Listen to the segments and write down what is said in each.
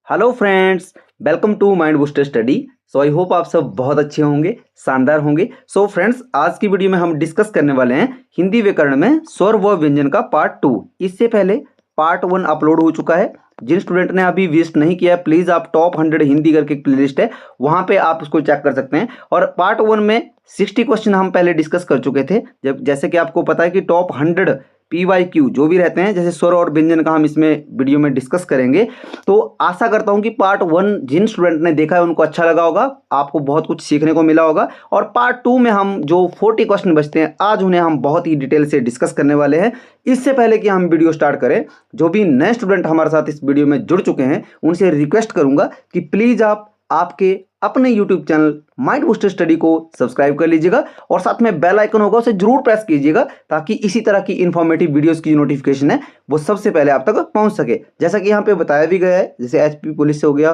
Hello friends, welcome to mind booster study. So I hope आप सब बहुत अच्छे होंगे, शानदार होंगे। सो फ्रेंड्स, आज की वीडियो में हम डिस्कस करने वाले हैं हिंदी व्याकरण में स्वर व व्यंजन का पार्ट 2। इससे पहले पार्ट 1 अपलोड हो चुका है। जिन स्टूडेंट ने अभी विजिट नहीं किया है, प्लीज़ आप टॉप 100 हिंदी करके एक प्लेलिस्ट है, वहाँ पे आप उसको चेक कर सकते हैं। और पार्ट 1 में 60 क्वेश्चन हम पहले डिस्कस कर चुके थे। जब जैसे कि आपको पता है कि टॉप 100 PYQ जो भी रहते हैं, जैसे स्वर और व्यंजन का हम इसमें वीडियो में डिस्कस करेंगे। तो आशा करता हूं कि पार्ट 1 जिन स्टूडेंट ने देखा है उनको अच्छा लगा होगा, आपको बहुत कुछ सीखने को मिला होगा। और पार्ट 2 में हम जो 40 क्वेश्चन बचते हैं, आज उन्हें हम बहुत ही डिटेल से डिस्कस करने वाले हैं। इससे पहले कि हम वीडियो स्टार्ट करें, जो भी नए स्टूडेंट हमारे साथ इस वीडियो में जुड़ चुके हैं, उनसे रिक्वेस्ट करूंगा कि प्लीज़ आप आपके अपने YouTube channel mind booster study को सब्सक्राइब कर लीजिएगा और साथ में बेल आइकन होगा, उसे जरूर प्रेस कीजिएगा, ताकि इसी तरह की इंफॉर्मेटिव वीडियोस की नोटिफिकेशन है वो सबसे पहले आप तक पहुंच सके। जैसा कि यहाँ पे बताया भी गया है, जैसे एचपी पुलिस हो गया,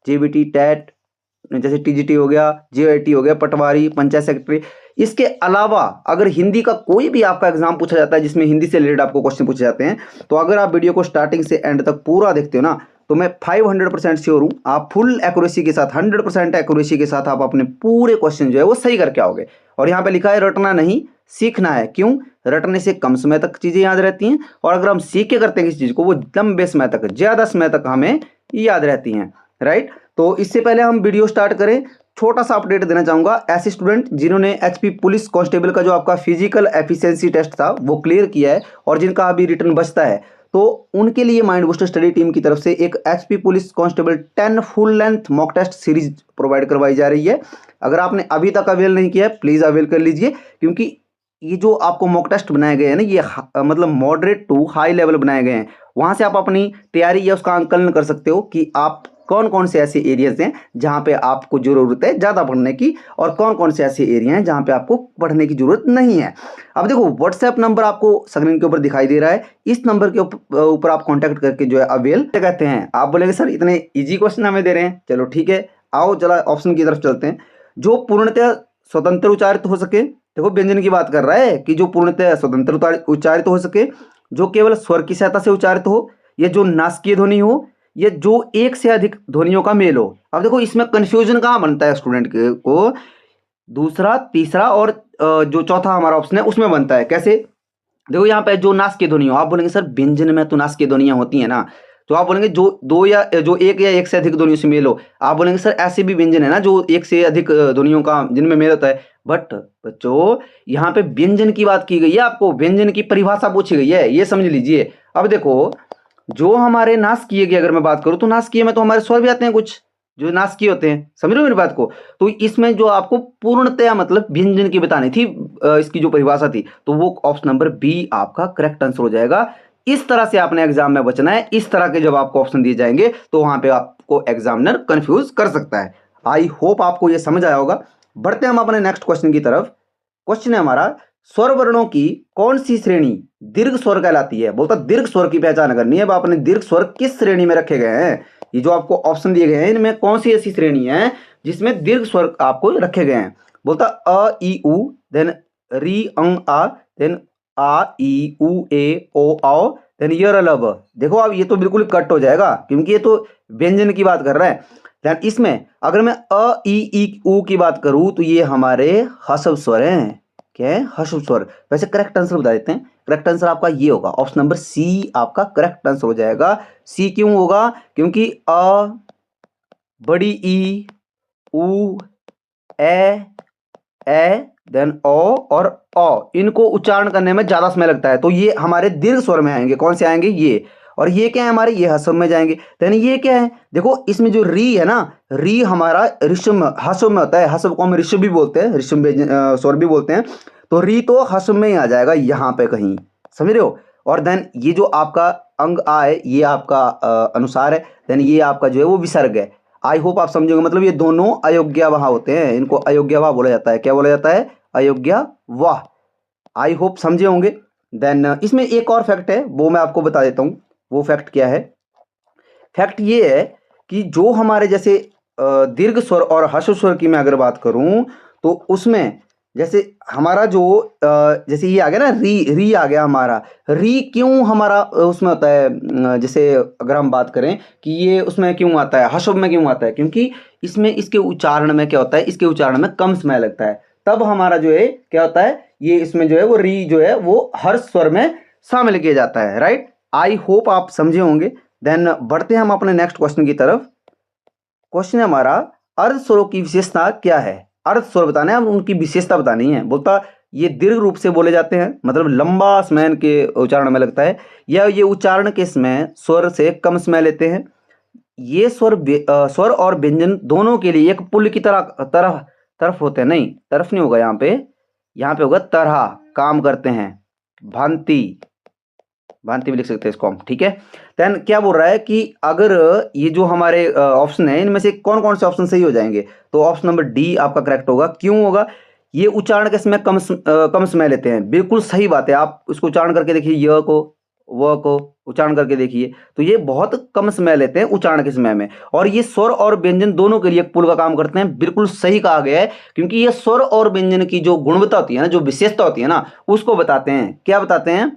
जेबीटी टेट, जैसे टीजीटी हो गया, जेआईटी हो गया, पटवारी, पंचायत सेक्रेटरी। इसके अलावा अगर हिंदी का कोई भी आपका एग्जाम पूछा जाता है जिसमें हिंदी से रिलेटेड आपको क्वेश्चन पूछे जाते हैं, तो अगर आप वीडियो को स्टार्टिंग से एंड तक पूरा देखते हो ना, तो मैं 500% श्योर हूँ आप फुल एक्यूरेसी के साथ, 100% एक्यूरेसी के साथ आप अपने पूरे क्वेश्चन जो है वो सही करके आओगे। और यहाँ पे लिखा है रटना नहीं सीखना है। क्यों? रटने से कम समय तक चीज़ें याद रहती हैं, और अगर हम सीख के करते हैं किसी चीज़ को, वो लंबे समय तक, ज़्यादा समय तक हमें याद रहती हैं। राइट? तो इससे पहले हम वीडियो स्टार्ट करें, छोटा सा अपडेट देना चाहूँगा। ऐसे स्टूडेंट जिन्होंने एचपी पुलिस कांस्टेबल का जो आपका फिजिकल एफिशिएंसी टेस्ट था वो क्लियर किया है और जिनका अभी रिटर्न बचता है, तो उनके लिए माइंड बूस्टर स्टडी टीम की तरफ से एक HP police constable 10 full length mock test series provide करवाई जा रही है। अगर आपने अभी तक अवेल नहीं किया है, प्लीज़ अवेल कर लीजिए, क्योंकि ये जो आपको मॉक टेस्ट बनाए गए हैं ना, ये मतलब मॉडरेट टू हाई लेवल बनाए गए हैं। वहाँ से आप अपनी तैयारी या उसका आंकलन कर सकते हो कि आप कौन कौन से ऐसे एरियाज हैं जहाँ पे आपको ज़रूरत है ज़्यादा पढ़ने की, और कौन कौन से ऐसे एरिया हैं जहाँ पे आपको पढ़ने की ज़रूरत नहीं है। अब देखो, व्हाट्सएप नंबर आपको स्क्रीन के ऊपर दिखाई दे रहा है। इस नंबर के ऊपर आप कांटेक्ट करके जो है अवेल कहते हैं। आप बोलेंगे सर इतने इजी क्वेश्चन हमें दे रहे हैं, चलो ठीक है, आओ चला ऑप्शन की तरफ चलते हैं। जो पूर्णतः स्वतंत्र उच्चारित हो सके, देखो व्यंजन की बात कर रहा है कि जो पूर्णतः स्वतंत्र उच्चारित हो सके, जो केवल स्वर की सहायता से उच्चारित हो, या जो नासकीय ध्वनि हो, या जो एक से अधिक ध्वनियों का मेल हो। अब देखो, इसमें कंफ्यूजन कहाँ बनता है स्टूडेंट को, दूसरा, तीसरा और जो चौथा हमारा ऑप्शन है उसमें बनता है। कैसे? देखो यहाँ पे जो नासकीय ध्वनियों, आप बोलेंगे सर व्यंजन में तो नासकीय ध्वनियां होती हैं ना, तो आप बोलेंगे जो दो या जो एक या एक से अधिक ध्वनियों से मेल हो। आप बोलेंगे सर ऐसे भी व्यंजन है ना जो एक से अधिक ध्वनियों का जिनमें मेल होता है। बट बच्चों, यहाँ पे व्यंजन की बात की गई है, आपको व्यंजन की परिभाषा पूछी गई है, ये समझ लीजिए। अब देखो, जो हमारे नासकीय की अगर मैं बात करूं, तो नासकीय में तो हमारे स्वर भी आते हैं कुछ जो नासकीय होते हैं, समझ रहे हो मेरी बात को। तो इसमें जो आपको पूर्णतया मतलब व्यंजन की बतानी थी, इसकी जो परिभाषा थी, तो वो ऑप्शन नंबर बी आपका करेक्ट आंसर हो जाएगा। इस तरह से आपने एग्जाम में बचना है। इस तरह के जब आपको ऑप्शन दिए जाएंगे तो वहां पे आपको एग्जामिनर कंफ्यूज कर सकता है। आई होप आपको ये समझ आया होगा। बढ़ते हैं हम अपने नेक्स्ट क्वेश्चन की तरफ। क्वेश्चन है हमारा, स्वर वर्णों की कौन सी श्रेणी दीर्घ स्वर कहलाती है? बोलता दीर्घ स्वर की पहचान करनी है। अब आपने दीर्घ स्वर किस श्रेणी में रखे गए हैं, ये जो आपको ऑप्शन दिए गए हैं, इनमें कौन सी ऐसी श्रेणी है जिसमें दीर्घ स्वर आपको रखे गए हैं? बोलता अ ई उ, देन री अंग आ, देन आ ई उ ए ओ आओ, देन यर लब। देखो अब ये तो बिल्कुल कट हो जाएगा, क्योंकि ये तो व्यंजन की बात कर रहा है। देन इसमें अगर मैं अ ई उ की बात करूं, तो ये हमारे ह्रस्व स्वर हैं। क्या है? ह्रस्व स्वर। वैसे करेक्ट आंसर बता देते हैं। करेक्ट आंसर आपका ये होगा, ऑप्शन नंबर सी आपका करेक्ट आंसर हो जाएगा। सी क्यों होगा? क्योंकि अ, बड़ी ई, उ, ए, देन ओ और ओ, इनको उच्चारण करने में ज्यादा समय लगता है, तो ये हमारे दीर्घ स्वर में आएंगे। कौन से आएंगे? ये। और ये क्या है हमारे? ये ह्रस्व में जाएंगे। देन ये क्या है? देखो इसमें जो री है ना, री हमारा ऋषभ में, ह्रस्व में होता है। ह्रस्व को हम ऋषभ भी बोलते हैं, ऋषभ स्वर भी बोलते हैं। तो री तो ह्रस्व में ही आ जाएगा यहाँ पे कहीं, समझ रहे हो। और देन ये जो आपका अंग आ है, ये आपका अनुसार है। देन ये आपका जो है वो विसर्ग है। आई होप आप समझोगे, मतलब ये दोनों अयोग्यावह होते हैं, इनको अयोग्यावह बोला जाता है। क्या बोला जाता है? अयोग्यावह। आई होप समझे होंगे। देन इसमें एक और फैक्ट है, वो मैं आपको बता देता हूं। वो फैक्ट क्या है? फैक्ट ये है कि जो हमारे जैसे दीर्घ स्वर और ह्रस्व स्वर की मैं अगर बात करूं, तो उसमें जैसे हमारा जो जैसे ये आ गया ना, री आ गया हमारा। री क्यों हमारा उसमें होता है, जैसे अगर हम बात करें कि ये उसमें क्यों आता है, हशब में क्यों आता है, क्योंकि इसमें इसके उच्चारण में क्या होता है, इसके उच्चारण में कम समय लगता है, तब हमारा जो है क्या होता है, ये इसमें जो है वो री जो है वो हर स्वर में शामिल किया जाता है। राइट, आई होप आप समझे होंगे। देन बढ़ते हैं हम अपने नेक्स्ट क्वेश्चन की तरफ। क्वेश्चन है हमारा, अर्ध स्वरों की विशेषता क्या है। अर्ध स्वर बताने हैं, उनकी विशेषता बतानी है। बोलता ये दीर्घ रूप से बोले जाते हैं, मतलब लंबा समय इनके उच्चारण में लगता है, या ये उच्चारण के समय स्वर से कम समय लेते हैं। ये स्वर और व्यंजन दोनों के लिए एक पुल की तरह तरफ तरफ होते हैं। नहीं, तरफ नहीं होगा, यहाँ पे होगा तरह, काम करते हैं, भांति, भांति भी लिख सकते हैं इसको हम। ठीक है, देन क्या बोल रहा है कि अगर ये जो हमारे ऑप्शन है, इनमें से कौन कौन से ऑप्शन सही हो जाएंगे, तो ऑप्शन नंबर डी आपका करेक्ट होगा। क्यों होगा, ये उच्चारण के समय कम समय लेते हैं। बिल्कुल सही बात है, आप इसको उच्चारण करके देखिए, य को व को उच्चारण करके देखिए, तो ये बहुत कम समय लेते हैं उच्चारण के समय में, और ये स्वर और व्यंजन दोनों के लिए एक पुल का काम करते हैं। बिल्कुल सही कहा गया है, क्योंकि ये स्वर और व्यंजन की जो गुणवत्ता होती है ना, जो विशेषता होती है ना, उसको बताते हैं। क्या बताते हैं,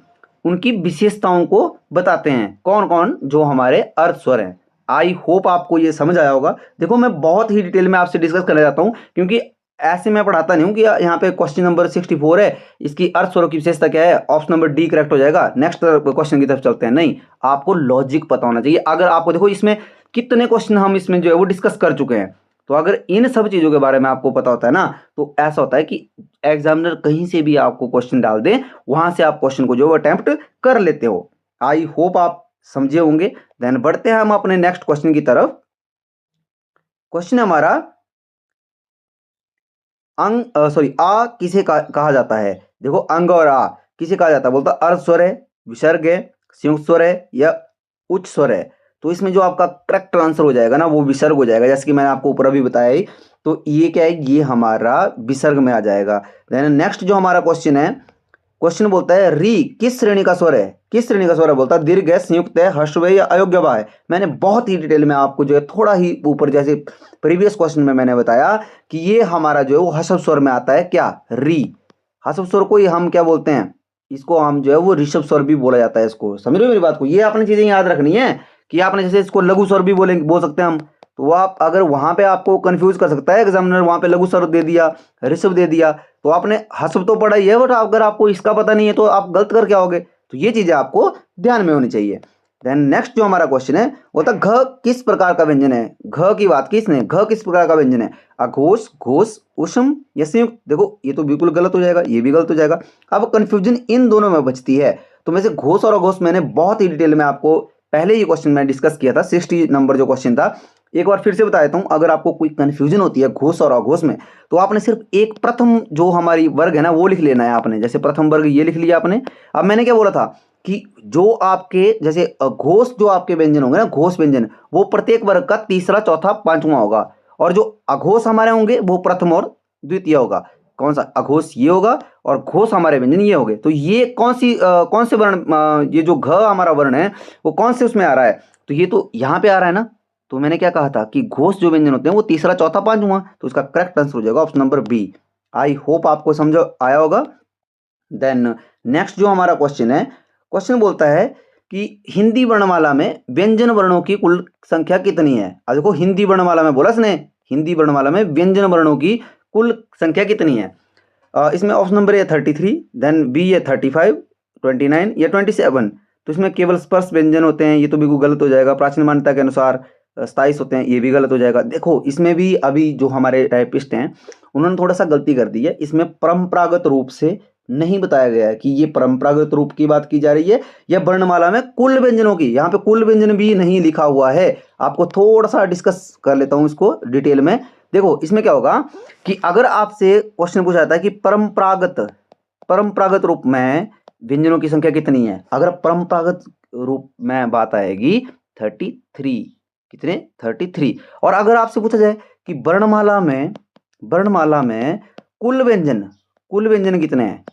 उनकी विशेषताओं को बताते हैं। कौन कौन, जो हमारे अर्ध स्वर हैं। आई होप आपको ये समझ आया होगा। देखो मैं बहुत ही डिटेल में आपसे डिस्कस करना चाहता हूँ, क्योंकि ऐसे मैं पढ़ाता नहीं हूँ कि यहाँ पे क्वेश्चन नंबर 64 है, इसकी अर्ध स्वरों की विशेषता क्या है, ऑप्शन नंबर डी करेक्ट हो जाएगा, नेक्स्ट क्वेश्चन की तरफ चलते हैं। नहीं, आपको लॉजिक पता होना चाहिए। अगर आपको देखो इसमें कितने क्वेश्चन हम इसमें जो है वो डिस्कस कर चुके हैं, तो अगर इन सब चीजों के बारे में आपको पता होता है ना, तो ऐसा होता है कि एग्जामिनर कहीं से भी आपको क्वेश्चन डाल दे, वहां से आप क्वेश्चन को जो है अटेम्प्ट कर लेते हो। आई होप आप समझे होंगे। देन बढ़ते हैं हम अपने नेक्स्ट क्वेश्चन की तरफ। क्वेश्चन हमारा, आ किसे कहा जाता है। देखो अंग और आ किसे कहा जाता है, बोलता अर्ध स्वर है, विसर्ग है, संयुक्त स्वर है, या उच्च स्वर है। तो इसमें जो आपका करेक्ट आंसर हो जाएगा ना, वो विसर्ग हो जाएगा, जैसे कि मैंने आपको ऊपर अभी बताया ही। तो ये क्या है, ये हमारा विसर्ग में आ जाएगा। देन नेक्स्ट जो हमारा क्वेश्चन है, क्वेश्चन बोलता है री किस श्रेणी का स्वर है, किस श्रेणी का स्वर है, बोलता है दीर्घ है, संयुक्त है, ह्रस्व है, या अयोग्य है। मैंने बहुत ही डिटेल में आपको जो है थोड़ा ही ऊपर, जैसे प्रीवियस क्वेश्चन में मैंने बताया कि ये हमारा जो है वो ह्रस्व स्वर में आता है। क्या, री। ह्रस्व स्वर को ही हम क्या बोलते हैं, इसको हम जो है वो ऋषभ स्वर भी बोला जाता है। इसको समझ रहे हो मेरी बात को, ये आपने चीजें याद रखनी है कि आपने जैसे इसको लघु स्वर भी बोल सकते हैं हम। तो वो आप अगर वहां पे आपको कंफ्यूज कर सकता है एग्जामिनर, वहां पे लघु स्वर दे दिया, ऋषभ दे दिया, तो आपने हसब तो पढ़ा ही है, बट अगर आपको इसका पता नहीं है तो आप गलत कर क्या होगे। तो ये चीजें आपको ध्यान में होनी चाहिए। देन नेक्स्ट जो हमारा क्वेश्चन है वो था घ किस प्रकार का व्यंजन है। घ की बात की इसने, घ किस प्रकार का व्यंजन है, अघोष, घोष, उष्म या संयुक्त। देखो ये तो बिल्कुल गलत हो जाएगा, ये भी गलत हो जाएगा। अब कंफ्यूजन इन दोनों में बचती है। तो में से घोष और अघोष मैंने बहुत ही डिटेल में आपको पहले ही क्वेश्चन में डिस्कस किया था, 60 नंबर जो क्वेश्चन था। एक बार फिर से बता देता हूं, अगर आपको कोई कंफ्यूजन होती है घोष और अघोष में, तो आपने सिर्फ एक प्रथम जो हमारी वर्ग है ना वो लिख लेना है आपने। जैसे प्रथम वर्ग ये लिख लिया आपने। अब मैंने क्या बोला था कि जो आपके जैसे घोष जो आपके व्यंजन होंगे ना, घोष व्यंजन, वो प्रत्येक वर्ग का तीसरा, चौथा, पांचवा होगा, और जो अघोष हमारे होंगे वो प्रथम और द्वितीय होगा। कौन सा, अघोष ये होगा, और घोष हमारे व्यंजन ये हो गए। तो ये कौन से वर्ण, ये जो घ हमारा वर्ण है वो कौन से उसमें आ रहा है, तो ये तो यहाँ पे आ रहा है ना। तो मैंने क्या कहा था कि घोष जो व्यंजन होते हैं वो तीसरा, चौथा, पांचवा, तो इसका करेक्ट आंसर हो जाएगा option number B. I hope आपको समझ आया होगा। देन नेक्स्ट जो हमारा क्वेश्चन है, क्वेश्चन बोलता है कि हिंदी वर्णमाला में व्यंजन वर्णों की कुल संख्या कितनी है। अब देखो हिंदी वर्णमाला में बोला इसने, हिंदी वर्णमाला में व्यंजन वर्णों की कुल संख्या कितनी है। इसमें option number A 33, then B है 35, 29 या 27। तो इसमें केवल स्पर्श व्यंजन होते हैं, ये तो बिल्कुल गलत हो जाएगा। प्राचीन मान्यता के अनुसार 27 होते हैं, ये भी गलत हो जाएगा। देखो इसमें भी अभी जो हमारे टाइपिस्ट हैं उन्होंने थोड़ा सा गलती कर दी है। इसमें परंपरागत रूप से नहीं बताया गया है कि ये परंपरागत रूप की बात की जा रही है या वर्णमाला में कुल व्यंजनों की। यहाँ पे कुल व्यंजन भी नहीं लिखा हुआ है। आपको थोड़ा सा डिस्कस कर लेता हूँ इसको डिटेल में। देखो इसमें क्या होगा कि अगर आपसे क्वेश्चन पूछा जाता है कि परंपरागत रूप में व्यंजनों की संख्या कितनी है, अगर परंपरागत रूप में बात आएगी 33, कितने, 33। और अगर आपसे पूछा जाए कि वर्णमाला में कुल व्यंजन कितने हैं,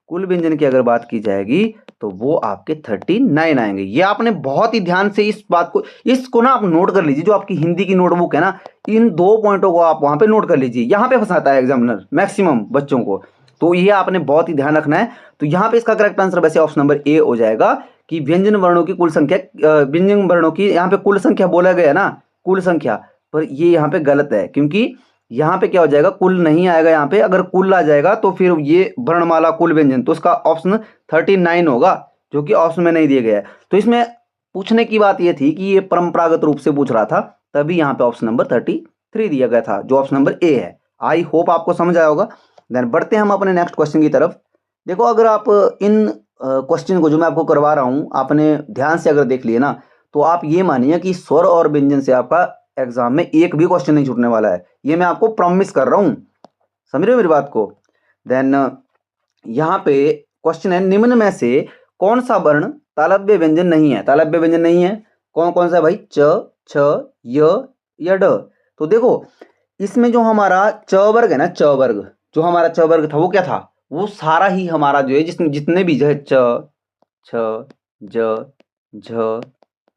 कुल व्यंजन की अगर बात की जाएगी तो वो आपके 39 आएंगे। ये आपने बहुत ही ध्यान से इस बात को, इसको ना आप नोट कर लीजिए। जो आपकी हिंदी की नोटबुक है ना, इन 2 पॉइंटों को आप वहां पे नोट कर लीजिए। यहाँ पे फंसाता है एग्जामिनर मैक्सिमम बच्चों को, तो ये आपने बहुत ही ध्यान रखना है। तो यहाँ पे इसका करेक्ट आंसर वैसे ऑप्शन नंबर ए हो जाएगा कि व्यंजन वर्णों की कुल संख्या, व्यंजन वर्णों की यहाँ पे कुल संख्या बोला गया ना, कुल संख्या, पर ये यहाँ पे गलत है, क्योंकि यहाँ पे क्या हो जाएगा, कुल नहीं आएगा। यहाँ पे अगर कुल आ जाएगा तो फिर ये वर्णमाला कुल व्यंजन, तो इसका ऑप्शन 39 होगा, जो कि ऑप्शन में नहीं दिया गया है। तो इसमें पूछने की बात ये थी कि ये परंपरागत रूप से पूछ रहा था, तभी यहाँ पे ऑप्शन नंबर 33 दिया गया था, जो ऑप्शन नंबर ए है। आई होप आपको समझ आया होगा। देन बढ़ते हैं हम अपने नेक्स्ट क्वेश्चन की तरफ। देखो, अगर आप इन क्वेश्चन को जो मैं आपको करवा रहा हूँ आपने ध्यान से अगर देख लिए ना, तो आप ये मानिए कि स्वर और व्यंजन से आपका एग्जाम में एक भी क्वेश्चन नहीं छूटने वाला है। ये मैं आपको प्रॉमिस कर रहा हूँ, समझ रहे हो मेरी बात को। देन यहाँ पे क्वेश्चन है, निम्न में से कौन सा वर्ण तालव्य व्यंजन नहीं है? तालव्य व्यंजन नहीं है, कौन कौन सा है भाई? च, छ, य या ड। तो देखो, इसमें जो हमारा च वर्ग है ना, च वर्ग, जो हमारा च वर्ग था वो क्या था? वो सारा ही हमारा जो है, जिसमें जितने भी जो है च, छ, ज, झ,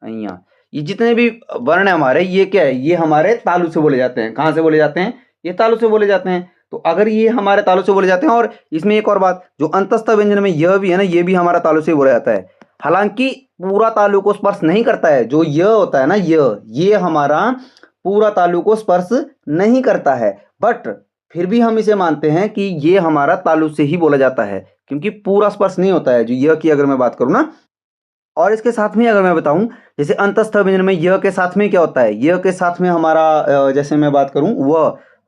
अइया, ये जितने भी वर्ण है हमारे, ये क्या है? ये हमारे तालु से बोले जाते हैं। कहाँ से बोले जाते हैं? ये तालु से बोले जाते हैं। तो अगर ये हमारे तालु से बोले जाते हैं, और इसमें एक और बात, जो अंतस्थ व्यंजन में यह भी है ना, ये भी हमारा तालु से बोला जाता है। हालांकि पूरा तालु को स्पर्श नहीं करता है, जो य होता है ना, ये हमारा पूरा तालु को स्पर्श नहीं करता है, बट फिर भी हम इसे मानते हैं कि ये हमारा तालु से ही बोला जाता है, क्योंकि पूरा स्पर्श नहीं होता है। जो य की अगर मैं बात करूं ना, और इसके साथ में अगर मैं बताऊं, जैसे अंतस्थ व्यंजन में य के साथ में क्या होता है? य के साथ में हमारा जैसे मैं बात करूं,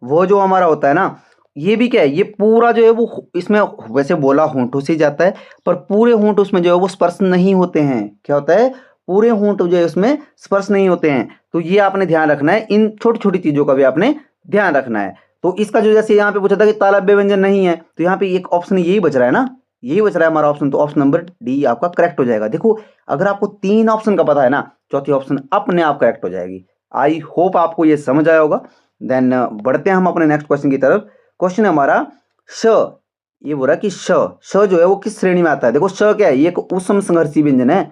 वो जो हमारा होता है ना, ये भी क्या है? ये पूरा जो है वो इसमें वैसे बोला होंठों से जाता है, पर पूरे होंठ उसमें जो है वो स्पर्श नहीं होते हैं। क्या होता है? पूरे होंठ जो है उसमें स्पर्श नहीं होते हैं। तो ये आपने ध्यान रखना है, इन छोटी छोटी चीजों का भी आपने ध्यान रखना है। तो इसका जो जैसे यहाँ पे पूछा था कि तालव्य व्यंजन नहीं है, तो यहाँ पे एक ऑप्शन यही बच रहा है ना, यही बच रहा है हमारा ऑप्शन। तो ऑप्शन नंबर डी आपका करेक्ट हो जाएगा। देखो, अगर आपको 3 ऑप्शन का पता है ना, चौथी ऑप्शन अपने आप करेक्ट हो जाएगी। आई होप आपको ये समझ आया होगा। देन बढ़ते हैं हम अपने नेक्स्ट क्वेश्चन की तरफ। क्वेश्चन है हमारा श। ये बोल रहा है कि श जो है वो किस श्रेणी में आता है? देखो, श क्या है? ये एक उष्म संघर्षी व्यंजन है।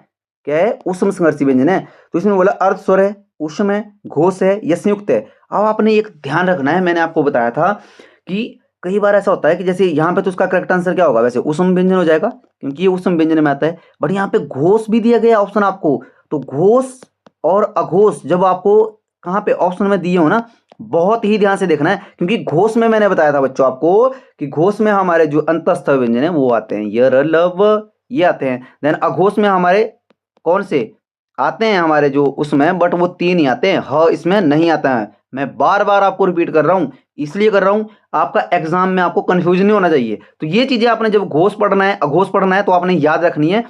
क्या है? उष्म संघर्षी व्यंजन है। तो इसमें बोला अर्ध स्वर है, उष्म है, घोष है या संयुक्त है। अब आपने एक ध्यान रखना है, मैंने आपको बताया था कि कई बार ऐसा होता है कि जैसे यहाँ पे तो उसका करेक्ट आंसर क्या होगा? वैसे उष्म व्यंजन हो जाएगा, क्योंकि ये उष्म व्यंजन में आता है। बट यहाँ पे घोष भी दिया गया ऑप्शन आपको। तो घोष और अघोष जब आपको कहाँ पे ऑप्शन में दिए हो ना, बहुत ही ध्यान से देखना है, क्योंकि घोष में मैंने बताया था बच्चों आपको कि घोष में हमारे जो अंतस्थ व्यंजन है वो आते हैं, य, र, ल, व, ये आते हैं। देन अघोष में हमारे कौन से आते हैं? हमारे जो उसमें, बट वो 3 ही आते हैं, ह इसमें नहीं आता है। मैं बार बार आपको रिपीट कर रहा हूं, इसलिए कर रहा हूं आपका एग्जाम में आपको कंफ्यूजन नहीं होना चाहिए। तो ये चीजें आपने जब घोष पढ़ना है, अघोष पढ़ना है, तो आपने याद रखनी है।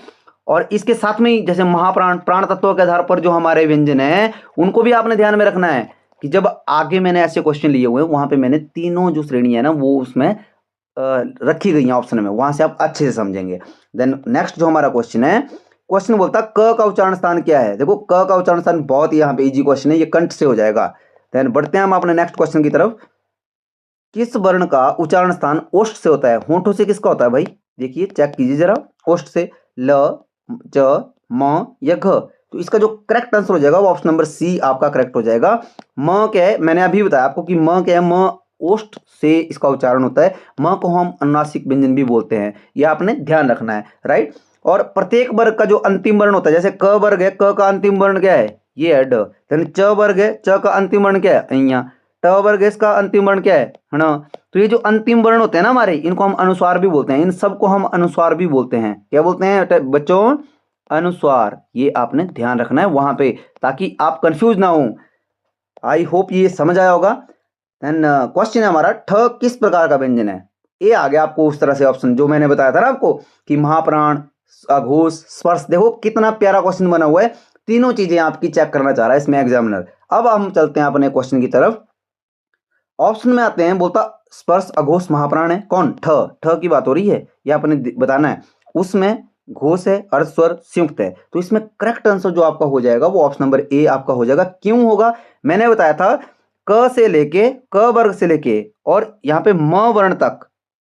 और इसके साथ में ही जैसे महाप्राण, प्राण तत्वों के आधार पर जो हमारे व्यंजन है, उनको भी आपने ध्यान में रखना है कि जब आगे मैंने ऐसे क्वेश्चन लिए हुए हैं, वहां पे मैंने तीनों जो श्रेणी है ना वो उसमें रखी गई है ऑप्शन में, वहां से आप अच्छे से समझेंगे। देन नेक्स्ट जो हमारा क्वेश्चन है, क्वेश्चन बोलता क का उच्चारण स्थान क्या है? देखो, क का उच्चारण स्थान बहुत ही यहाँ पे इजी क्वेश्चन है, ये कंठ से हो जाएगा। देन बढ़ते हैं हम अपने नेक्स्ट क्वेश्चन की तरफ। किस वर्ण का उच्चारण स्थान ओष्ठ से होता है? होंठों से किसका होता है भाई? देखिए, चेक कीजिए जरा, ओष्ठ से ल, च, म या घ। तो इसका जो करेक्ट आंसर हो जाएगा वो ऑप्शन नंबर सी आपका करेक्ट हो जाएगा। म क्या है? मैंने अभी बताया आपको कि म क्या है, म ओष्ठ से इसका उच्चारण होता है। म को हम अनुनासिक व्यंजन भी बोलते हैं, ये आपने ध्यान रखना है, राइट। और प्रत्येक वर्ग का जो अंतिम वर्ण होता है, जैसे क वर्ग है, क का अंतिम वर्ण क्या है? ये है ड। यानी च वर्ग है, च का अंतिम वर्ण क्या है? अइया। ट वर्ग है, इसका अंतिम वर्ण क्या है ना? तो ये जो अंतिम वर्ण होते हैं ना हमारे, इनको हम अनुस्वार भी बोलते हैं। इन सबको हम अनुस्वार भी बोलते हैं। क्या बोलते हैं बच्चों? अनुस्वार। ये आपने ध्यान रखना है वहां पे, ताकि आप कंफ्यूज ना हो। आई होप ये समझ आया होगा। देन क्वेश्चन है हमारा, ठ किस प्रकार का व्यंजन है? ये आ गया आपको उस तरह से ऑप्शन जो मैंने बताया था ना आपको कि महाप्राण, अघोष, स्पर्श। देखो कितना प्यारा क्वेश्चन बना हुआ है, तीनों चीजें आपकी चेक करना चाह रहा है इसमें एग्जामिनर। अब हम चलते हैं अपने क्वेश्चन की तरफ। ऑप्शन में आते हैं, बोलता स्पर्श, अघोष, महाप्राण है। कौन? ठ की बात हो रही है, ये आपने बताना है। उसमें घोष है, अर्ध स्वर, संयुक्त है। तो इसमें करेक्ट आंसर जो आपका हो जाएगा वो ऑप्शन नंबर ए आपका हो जाएगा। क्यों होगा? मैंने बताया था, क से लेके, क वर्ग से लेके और यहाँ पे म वर्ण तक,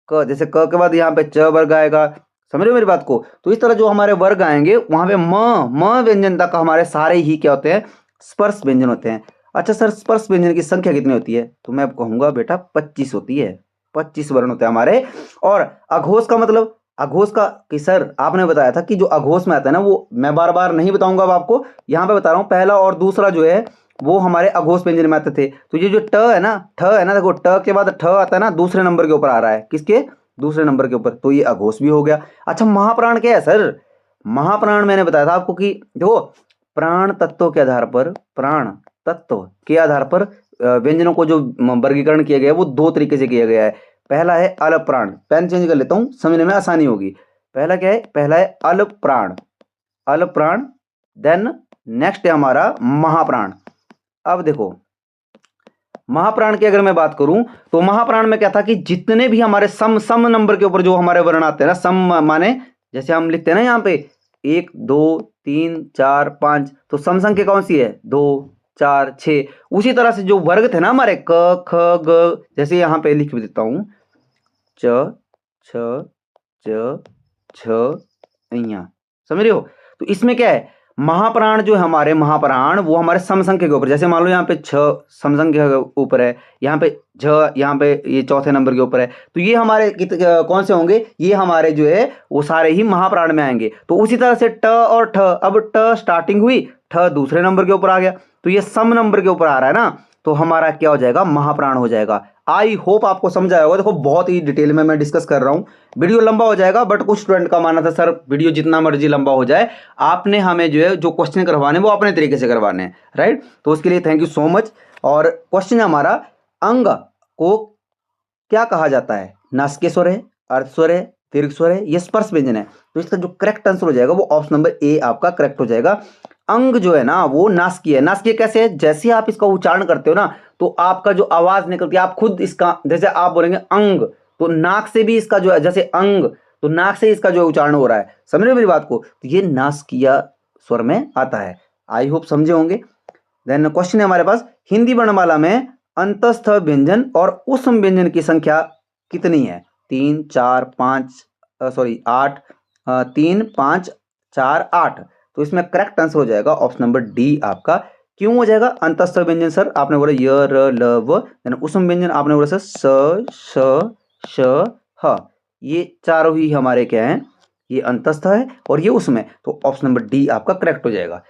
क जैसे क के बाद यहाँ पे च वर्ग आएगा, समझ रहे हो मेरी बात को। तो इस तरह जो हमारे वर्ग आएंगे वहां पे म व्यंजन तक हमारे सारे ही क्या होते हैं, स्पर्श व्यंजन होते हैं। अच्छा सर, स्पर्श व्यंजन की संख्या कितनी होती है, तो मैं कहूंगा बेटा 25 होती है, 25 वर्ण होते हैं हमारे। और अघोष का मतलब, अघोष का कि सर आपने बताया था कि जो अघोष में आता है ना, वो मैं बार बार नहीं बताऊंगा अब आपको, यहाँ पे बता रहा हूँ। पहला और दूसरा जो है वो हमारे अघोष व्यंजन में आते थे। तो ये जो ट है ना, देखो ट के बाद ठ आता है ना, दूसरे नंबर के ऊपर आ रहा है, किसके, दूसरे नंबर के ऊपर, तो ये अघोष भी हो गया। अच्छा महाप्राण क्या है सर, महाप्राण मैंने बताया था आपको कि देखो प्राण तत्वों के आधार पर, प्राण तत्व के आधार पर व्यंजनों को जो वर्गीकरण किया गया है वो दो तरीके से किया गया है। पहला है अल्प प्राण, पेन चेंज कर लेता हूं समझने में आसानी होगी। पहला क्या है, पहला है अल्प प्राण, अल्प प्राण। देन नेक्स्ट है हमारा महाप्राण। अब देखो महाप्राण की अगर मैं बात करूं तो महाप्राण में क्या था कि जितने भी हमारे सम नंबर के ऊपर जो हमारे वर्ण आते हैं ना, सम माने जैसे हम लिखते हैं ना यहाँ पे 1 2 3 4 5, तो सम संख्या कौन सी है, 2 4 6। उसी तरह से जो वर्ग थे ना हमारे क ख ग, जैसे यहाँ पे लिख भी देता हूं च छ च छ यहाँ, समझ रहे हो। तो इसमें क्या है, महाप्राण जो है हमारे, महाप्राण वो हमारे सम संख्या के ऊपर, जैसे मान लो यहाँ पे छ सम संख्या के ऊपर है, यहाँ पे झ यहाँ पे ये चौथे नंबर के ऊपर है, तो ये हमारे कौन से होंगे, ये हमारे जो है वो सारे ही महाप्राण में आएंगे। तो उसी तरह से ट और ठ, अब ट स्टार्टिंग हुई, ठ दूसरे नंबर के ऊपर आ गया, तो ये सम नंबर के ऊपर आ रहा है ना, तो हमारा क्या हो जाएगा, महाप्राण हो जाएगा। आई होप आपको समझ आया होगा। देखो बहुत ही डिटेल में मैं डिस्कस कर रहा हूँ, वीडियो लंबा हो जाएगा, बट कुछ स्टूडेंट का मानना था सर वीडियो जितना मर्जी लंबा हो जाए, आपने हमें जो है जो क्वेश्चन करवाने वो अपने तरीके से करवाने हैं, राइट। तो उसके लिए थैंक यू सो मच। और क्वेश्चन हमारा, अंग को क्या कहा जाता है, नासिक स्वर है, अर्ध स्वर है, दीर्घ स्वर है, ये स्पर्श व्यंजन है। तो इसका जो करेक्ट आंसर हो जाएगा वो ऑप्शन नंबर ए आपका करेक्ट हो जाएगा। अंग जो है ना वो नासिकीय है। नासिकीय कैसे है, जैसे आप इसका उच्चारण करते हो ना तो आपका जो आवाज निकलती है, आप खुद इसका, जैसे आप बोलेंगे अंग, तो नाक से भी इसका जो है, जैसे अंग तो नाक से इसका जो उच्चारण हो रहा है, समझ रहे हो मेरी बात को, तो ये नासिकीय स्वर में आता है। आई होप समझे होंगे। देन क्वेश्चन है हमारे पास, हिंदी वर्णमाला में अंतस्थ व्यंजन और उष्म व्यंजन की संख्या कितनी है, 3 4 5 सॉरी 8, 3 5 4 8। तो इसमें करेक्ट आंसर हो जाएगा ऑप्शन नंबर डी आपका। क्यों हो जाएगा, अंतस्थ व्यंजन सर आपने बोला य र ल व, देन उष्म व्यंजन आपने बोला सर स श श ह, ये चारों ही हमारे क्या हैं, ये अंतस्थ है और ये उष्म है, तो ऑप्शन नंबर डी आपका करेक्ट हो जाएगा।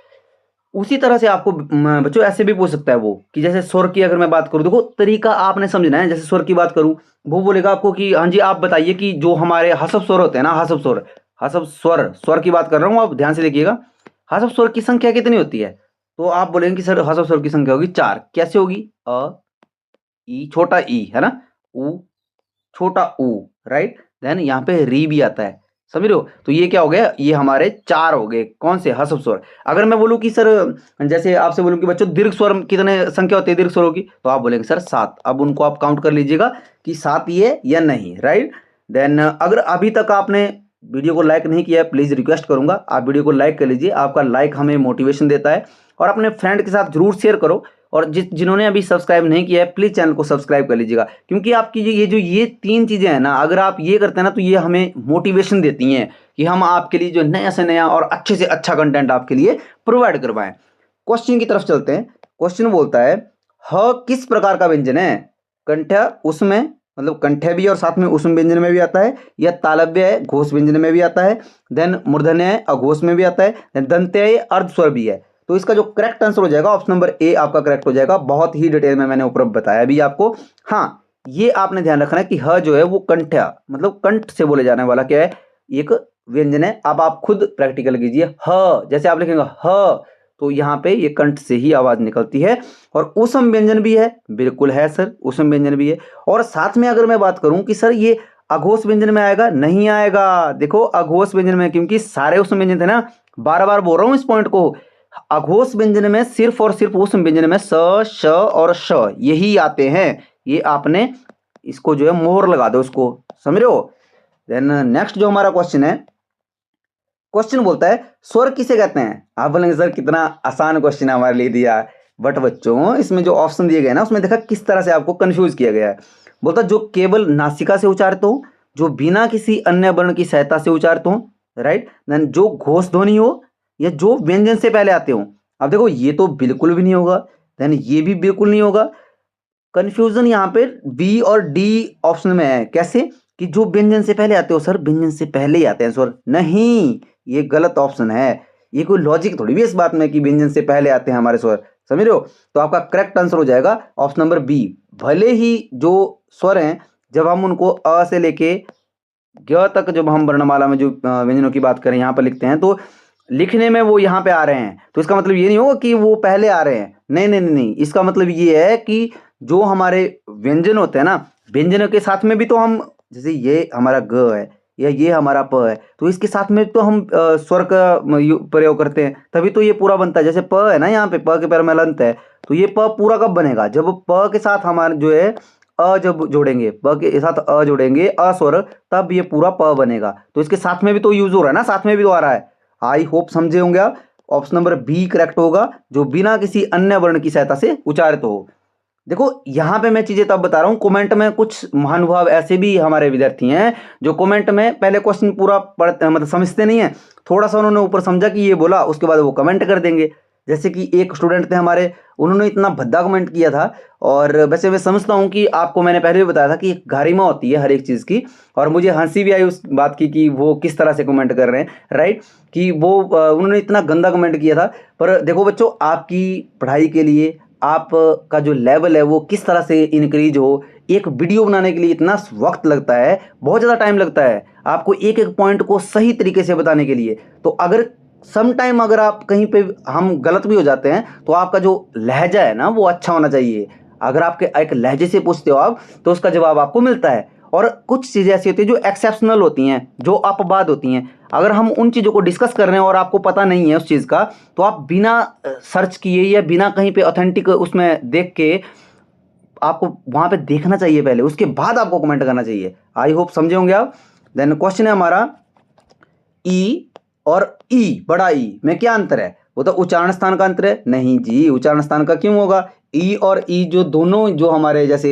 उसी तरह से आपको बच्चों ऐसे भी पूछ सकता है वो कि जैसे स्वर की अगर मैं बात करूं, देखो तरीका आपने समझना है। जैसे स्वर की बात करूं, वो बोलेगा आपको कि हाँ जी आप बताइए कि जो हमारे हसब स्वर होते हैं ना, हसब स्वर, हसब स्वर, स्वर की बात कर रहा हूं, आप ध्यान से देखिएगा, हसब स्वर की संख्या कितनी होती है, तो आप बोलेंगे कि सर हसब स्वर की संख्या होगी 4। कैसे होगी, अ ई छोटा ई है ना, उ छोटा ऊ, राइट। देन यहाँ पे री भी आता है, समझ रहे हो। तो ये क्या हो गया, ये हमारे 4 हो गए, कौन से, हसब स्वर। अगर मैं बोलूं कि सर, जैसे आपसे बोलूं कि बच्चों दीर्घ स्वर कितने संख्या होती है दीर्घ स्वरों की, तो आप बोलेंगे सर 7। अब उनको आप काउंट कर लीजिएगा कि 7 ही है या नहीं, राइट। देन अगर अभी तक आपने वीडियो को लाइक नहीं किया है, प्लीज रिक्वेस्ट करूंगा आप वीडियो को लाइक कर लीजिए, आपका लाइक हमें मोटिवेशन देता है। और अपने फ्रेंड के साथ जरूर शेयर करो, और जिन्होंने अभी सब्सक्राइब नहीं किया है प्लीज चैनल को सब्सक्राइब कर लीजिएगा, क्योंकि आपकी ये 3 चीजें हैं ना, अगर आप ये करते हैं ना तो ये हमें मोटिवेशन देती हैं कि हम आपके लिए जो नया से नया और अच्छे से अच्छा कंटेंट आपके लिए प्रोवाइड करवाएं। क्वेश्चन की तरफ चलते हैं। क्वेश्चन बोलता है, ह किस प्रकार का व्यंजन है, कंठ्य उसमें, मतलब कंठ्य भी और साथ में उष्म व्यंजन में भी आता है, या तालव्य है घोष व्यंजन में भी आता है, देन मूर्धन्य है अघोष में भी आता है, देन दंत्य है अर्ध स्वर भी है। तो इसका जो करेक्ट आंसर हो जाएगा ऑप्शन नंबर ए आपका करेक्ट हो जाएगा। बहुत ही डिटेल में मैंने ऊपर बताया भी आपको। हाँ ये आपने ध्यान रखना है कि ह जो है वो कंठ्य, मतलब कंठ से बोले जाने वाला क्या है, एक व्यंजन है। अब आप खुद प्रैक्टिकल कीजिए, ह जैसे आप लिखेंगे ह, तो यहाँ पे ये कंठ से ही आवाज निकलती है। और उष्म व्यंजन भी है, बिल्कुल है सर, उष्म व्यंजन भी है। और साथ में अगर मैं बात करूं कि सर ये अघोष व्यंजन में आएगा, नहीं आएगा। देखो अघोष व्यंजन में, क्योंकि सारे उष्म व्यंजन थे ना, बार बार बोल रहा हूं इस पॉइंट को, अघोष व्यंजन में सिर्फ और सिर्फ उष्म व्यंजन में स श और श यही आते हैं। ये आपने इसको जो है मोहर लगा दो उसको, समझ रहे हो। देन नेक्स्ट जो हमारा क्वेश्चन है, क्वेश्चन बोलता है स्वर किसे कहते हैं। आप बोलेंगे सर कितना आसान क्वेश्चन है हमारे लिए दिया, बट बच्चों इसमें जो ऑप्शन दिए गए ना उसमें देखा किस तरह से आपको कंफ्यूज किया गया है। बोलता जो केवल नासिका से उच्चारित हो, जो बिना किसी अन्य वर्ण की सहायता से उच्चारित हो, राइट। देन जो घोष ध्वनि हो या जो व्यंजन से पहले आते हो। अब देखो ये तो बिल्कुल भी नहीं होगा, देन ये भी बिल्कुल नहीं होगा। कंफ्यूजन यहाँ पे बी और डी ऑप्शन में है। कैसे कि जो व्यंजन से पहले आते हो सर, व्यंजन से पहले ही आते हैं स्वर, नहीं, ये गलत ऑप्शन है। ये कोई लॉजिक थोड़ी भी इस बात में कि व्यंजन से पहले आते हैं हमारे स्वर, समझ रहे हो। तो आपका करेक्ट आंसर हो जाएगा ऑप्शन नंबर बी। भले ही जो स्वर हैं जब हम उनको अ से लेके ग तक जब हम वर्णमाला में जो व्यंजनों की बात करें यहाँ पर लिखते हैं, तो लिखने में वो यहाँ पे आ रहे हैं, तो इसका मतलब ये नहीं होगा कि वो पहले आ रहे हैं। नहीं नहीं नहीं नहीं, इसका मतलब ये है कि जो हमारे व्यंजन होते हैं ना, व्यंजनों के साथ में भी तो हम, जैसे ये हमारा ग है या ये हमारा प है, तो इसके साथ में तो हम स्वर का प्रयोग करते हैं, तभी तो ये पूरा बनता है। जैसे प है ना, यहाँ पे प के पैर में हलंत है, तो ये प पूरा कब बनेगा, जब प के साथ हमारे जो है अ जब जोड़ेंगे, प के साथ अ जोड़ेंगे, अ स्वर, तब ये पूरा प बनेगा। तो इसके साथ में भी तो यूज हो रहा है ना, साथ में भी तो आ रहा है। आई होप समझे होंगे आप। ऑप्शन नंबर बी करेक्ट होगा, जो बिना किसी अन्य वर्ण की सहायता से उच्चारित हो। देखो यहाँ पे मैं चीजें तब बता रहा हूँ, कमेंट में कुछ महानुभाव ऐसे भी हमारे विद्यार्थी हैं जो कमेंट में पहले क्वेश्चन पूरा पढ़ते, मतलब समझते नहीं है, थोड़ा सा उन्होंने ऊपर समझा कि ये बोला, उसके बाद वो कमेंट कर देंगे। जैसे कि एक स्टूडेंट थे हमारे, उन्होंने इतना भद्दा कमेंट किया था। और वैसे मैं समझता हूँ कि आपको मैंने पहले भी बताया था कि एक गारिमा होती है हर एक चीज़ की, और मुझे हंसी भी आई उस बात की कि वो किस तरह से कमेंट कर रहे हैं, राइट। कि वो उन्होंने इतना गंदा कमेंट किया था। पर देखो बच्चों, आपकी पढ़ाई के लिए आप का जो लेवल है वो किस तरह से इंक्रीज हो, एक वीडियो बनाने के लिए इतना वक्त लगता है, बहुत ज़्यादा टाइम लगता है आपको एक एक पॉइंट को सही तरीके से बताने के लिए। तो अगर सम टाइम अगर आप कहीं पे हम गलत भी हो जाते हैं, तो आपका जो लहजा है ना वो अच्छा होना चाहिए। अगर आपके एक लहजे से पूछते हो आप, तो उसका जवाब आपको मिलता है। और कुछ चीज़ें ऐसी होती है जो एक्सेप्शनल होती हैं, जो अपवाद होती हैं। अगर हम उन चीज़ों को डिस्कस कर रहे हैं और आपको पता नहीं है उस चीज़ का, तो आप बिना सर्च किए या बिना कहीं पे ऑथेंटिक उसमें देख के, आपको वहाँ पे देखना चाहिए पहले, उसके बाद आपको कमेंट करना चाहिए। आई होप समझे होंगे आप। देन क्वेश्चन है हमारा, ई और ई, बड़ा ई में क्या अंतर है। वो तो उच्चारण स्थान का अंतर है। नहीं जी, उच्चारण स्थान का क्यों होगा। ई और ई जो दोनों जो हमारे जैसे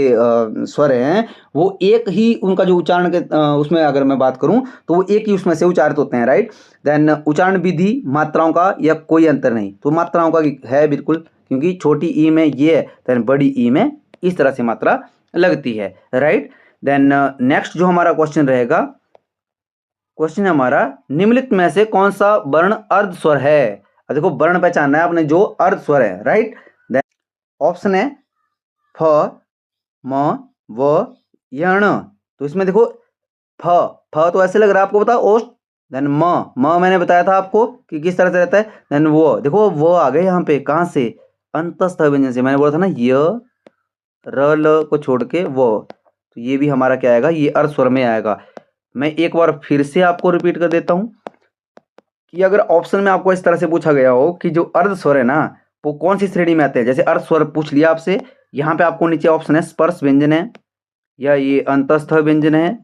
स्वर हैं, वो एक ही उनका जो उच्चारण के उसमें अगर मैं बात करूं, तो वो एक ही उसमें से उच्चारित होते हैं, राइट। देन उच्चारण विधि मात्राओं का या कोई अंतर नहीं, तो मात्राओं का है बिल्कुल, क्योंकि छोटी ई में ये है, देन बड़ी ई में इस तरह से मात्रा लगती है, राइट। देन नेक्स्ट जो हमारा क्वेश्चन रहेगा, क्वेश्चन है हमारा, निम्नलिखित में से कौन सा वर्ण अर्ध स्वर है। अब देखो वर्ण पहचानना है आपने जो अर्ध स्वर है, राइट। ऑप्शन है फ, म, व, या ण। तो इसमें देखो फ, फ तो ऐसे लग रहा है आपको, बताओ ओस्ट। देन म मैंने बताया था आपको कि किस तरह से रहता है। देन वो देखो वो आ गए यहाँ पे, कहाँ से, अंतस्थ व्यंजन से। मैंने बोला था ना य र ल को छोड़ के वो, तो ये भी हमारा क्या आएगा, ये अर्ध स्वर में आएगा। मैं एक बार फिर से आपको रिपीट कर देता हूँ कि अगर ऑप्शन में आपको इस तरह से पूछा गया हो कि जो अर्ध स्वर है ना वो कौन सी श्रेणी में आते हैं, जैसे अर्ध स्वर पूछ लिया आपसे, यहाँ पे आपको नीचे ऑप्शन है स्पर्श व्यंजन है या ये अंतस्थ व्यंजन है,